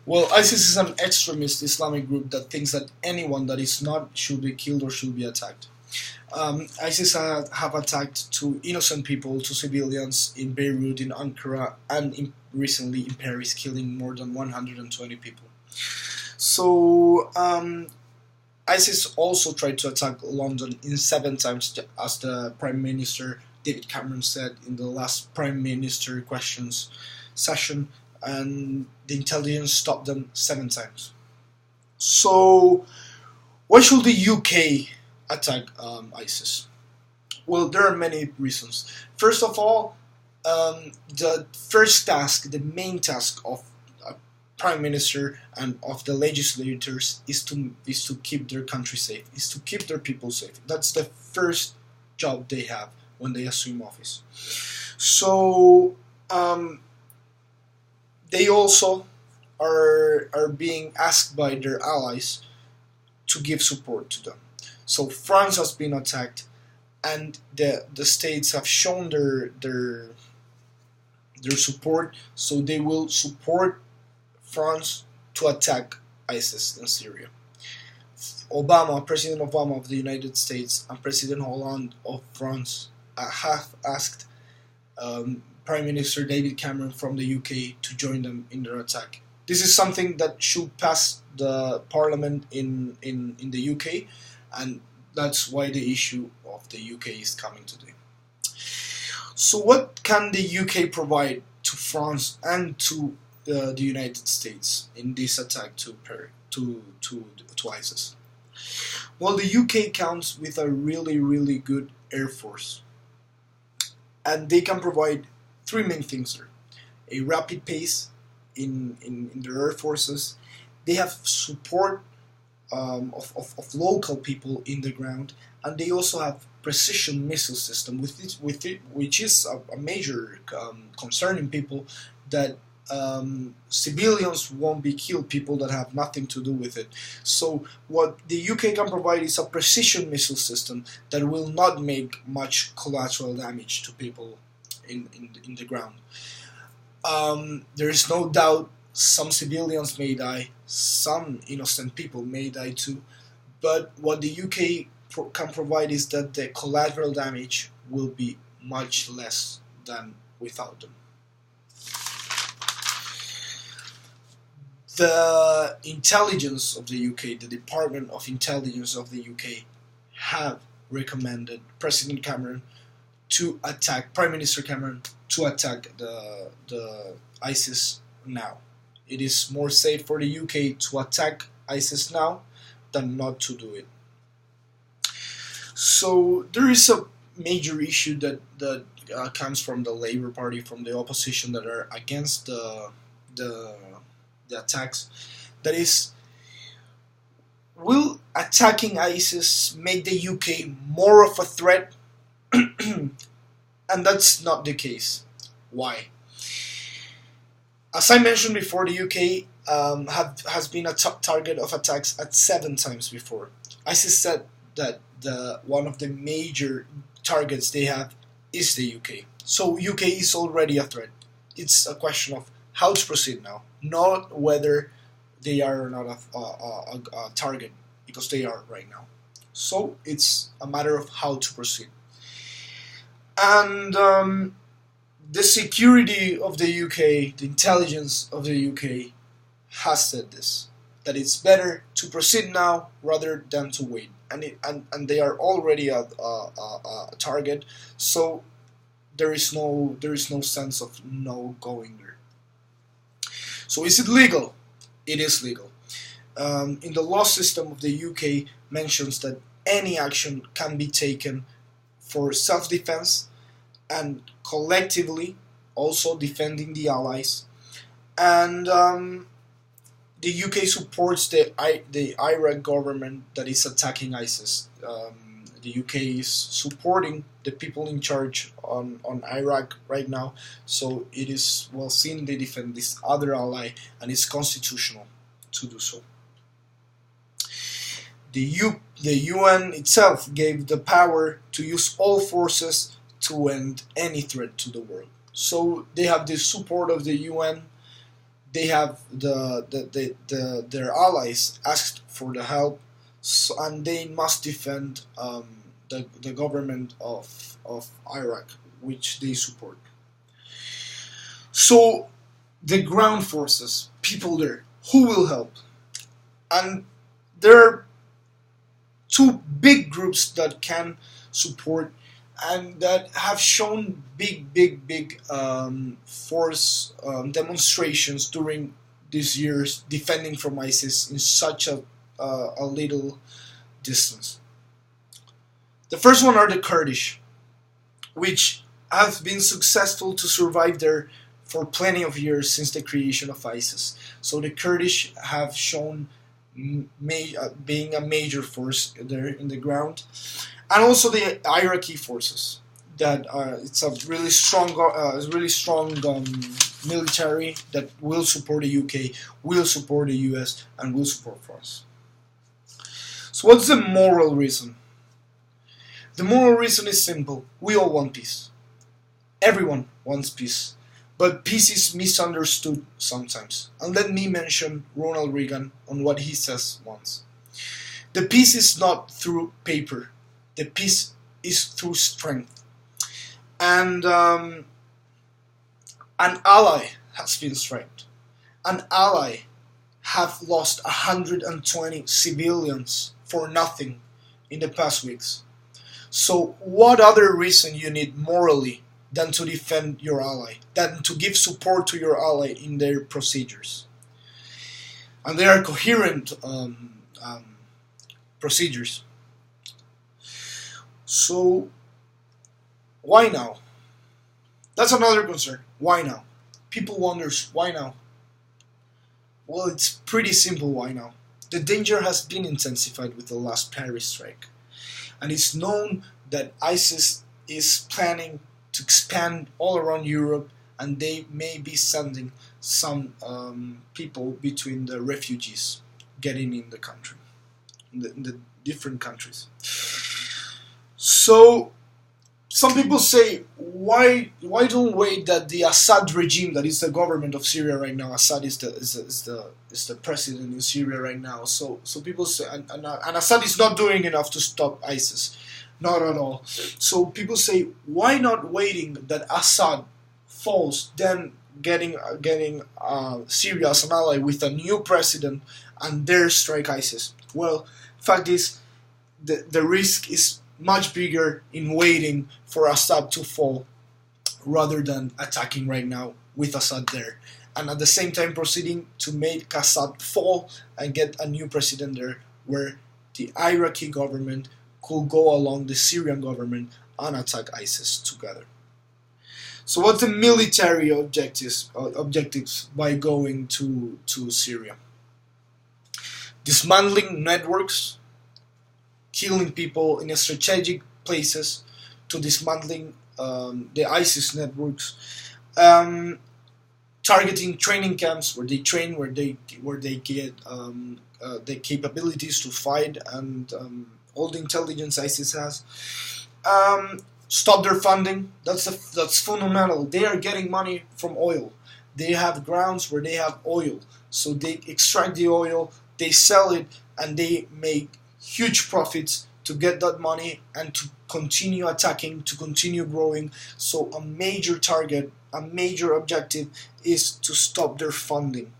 Well, ISIS is an extremist Islamic group that thinks that anyone that is not should be killed or should be attacked. ISIS have attacked to innocent people, to civilians in Beirut, in Ankara, and recently in Paris, killing more than 120 people. So ISIS also tried to attack London in 7 times, as the Prime Minister David Cameron said in the last Prime Minister questions session, and the intelligence stopped them 7 times. So, why should the UK attack ISIS? Well, there are many reasons. First of all, the first task, the main task of a prime minister and of the legislators is to keep their country safe, is to keep their people safe. That's the first job they have when they assume office. So they also are being asked by their allies to give support to them. So France has been attacked, and the states have shown their support, so they will support France to attack ISIS in Syria. President Obama of the United States and President Hollande of France have asked Prime Minister David Cameron from the UK to join them in their attack. This is something that should pass the Parliament in the UK, and that's why the issue of the UK is coming today. So what can the UK provide to France and to the United States in this attack to ISIS? Well, the UK counts with a really good air force, and they can provide three main things there: a rapid pace in their air forces. They have support of local people in the ground, and they also have precision missile system which is a major concern in people, that civilians won't be killed, people that have nothing to do with it. So what the UK can provide is a precision missile system that will not make much collateral damage to people in the ground. There is no doubt some civilians may die, some innocent people may die too, but what the UK can provide is that the collateral damage will be much less than without them. The intelligence of the UK, the Department of Intelligence of the UK, have recommended President Cameron to attack, Prime Minister Cameron, to attack the ISIS now. It is more safe for the UK to attack ISIS now than not to do it. So there is a major issue that comes from the Labour Party, from the opposition, that are against the attacks. That is, will attacking ISIS make the UK more of a threat? And that's not the case. Why? As I mentioned before, the UK has been a target of attacks at 7 times before. ISIS said that one of the major targets they have is the UK. So UK is already a threat. It's a question of how to proceed now, not whether they are or not a target, because they are right now. So it's a matter of how to proceed. And the security of the UK, the intelligence of the UK, has said this, that it's better to proceed now rather than to wait. And they are already a target, so there is no sense of no going there. So is it legal? It is legal. In the law system of the UK mentions that any action can be taken for self-defense and collectively also defending the allies. And the UK supports the Iraq government that is attacking ISIS. The UK is supporting the people in charge on Iraq right now, so it is well seen they defend this other ally, and it's constitutional to do so. The UN itself gave the power to use all forces to end any threat to the world. So they have the support of the UN. they have their allies asked for the help, so, and they must defend the government of Iraq, which they support. So the ground forces, people there, who will help? And there are two big groups that can support and that have shown big force demonstrations during these years defending from ISIS in such a little distance. The first one are the Kurdish, which have been successful to survive there for plenty of years since the creation of ISIS. So the Kurdish have shown being a major force there in the ground, and also the Iraqi forces. That it's a really strong military that will support the UK, will support the US, and will support France. So what's the moral reason? The moral reason is simple. We all want peace. Everyone wants peace. But peace is misunderstood sometimes. And let me mention Ronald Reagan on what he says once. The peace is not through paper. The peace is through strength. And an ally has been strengthened. An ally have lost 120 civilians for nothing in the past weeks. So what other reason you need morally than to defend your ally, than to give support to your ally in their procedures? And they are coherent procedures. So why now? That's another concern. Why now? People wonders why now? Well, it's pretty simple why now. The danger has been intensified with the last Paris strike. And it's known that ISIS is planning to expand all around Europe, and they may be sending some people between the refugees getting in the country, in the different countries. So some people say, why don't wait that the Assad regime, that is the government of Syria right now, Assad is the president in Syria right now. So people say, and Assad is not doing enough to stop ISIS, not at all. So people say, why not waiting that Assad falls, then getting Syria as an ally with a new president, and there strike ISIS? Well, fact is, the risk is much bigger in waiting for Assad to fall rather than attacking right now with Assad there, and at the same time proceeding to make Assad fall and get a new president there, where the Iraqi government could go along the Syrian government and attack ISIS together. So what's the military objectives by going to Syria? Dismantling networks, killing people in strategic places, to dismantling the ISIS networks, targeting training camps where they train, where they get the capabilities to fight, and all the intelligence ISIS has. Stop their funding. That's fundamental. They are getting money from oil. They have grounds where they have oil, so they extract the oil, they sell it, and they make huge profits to get that money and to continue attacking, to continue growing. So a major target, a major objective is to stop their funding.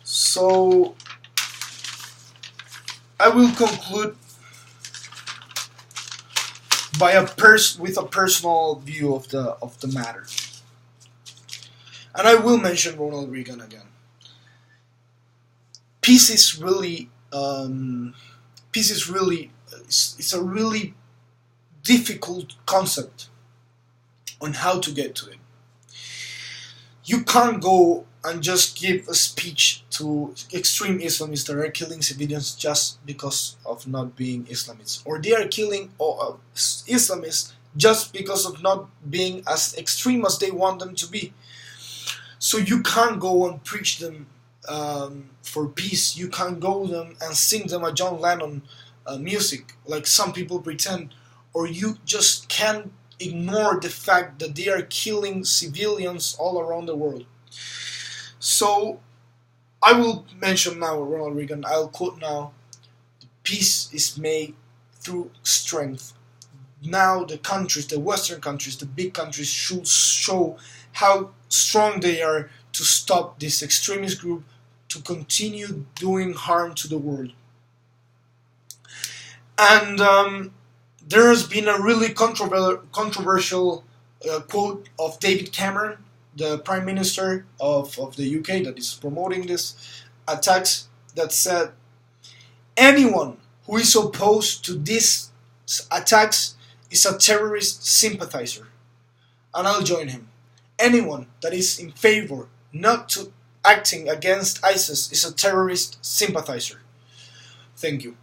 So I will conclude by with a personal view of the matter, and I will mention Ronald Reagan again. Peace is really it's a really difficult concept on how to get to it. You can't go and just give a speech to extreme Islamists that are killing civilians just because of not being Islamists, or they are killing Islamists just because of not being as extreme as they want them to be. So you can't go and preach them for peace. You can't go them and sing them a John Lennon music like some people pretend, or you just can't ignore the fact that they are killing civilians all around the world. So I will mention now Ronald Reagan. I'll quote now: "Peace is made through strength." Now the countries, the Western countries, the big countries should show how strong they are to stop this extremist group to continue doing harm to the world. And there has been a really controversial quote of David Cameron, the Prime Minister of the UK, that is promoting this attacks, that said, "Anyone who is opposed to these attacks is a terrorist sympathizer." And I'll join him. Anyone that is in favor not to acting against ISIS is a terrorist sympathizer. Thank you.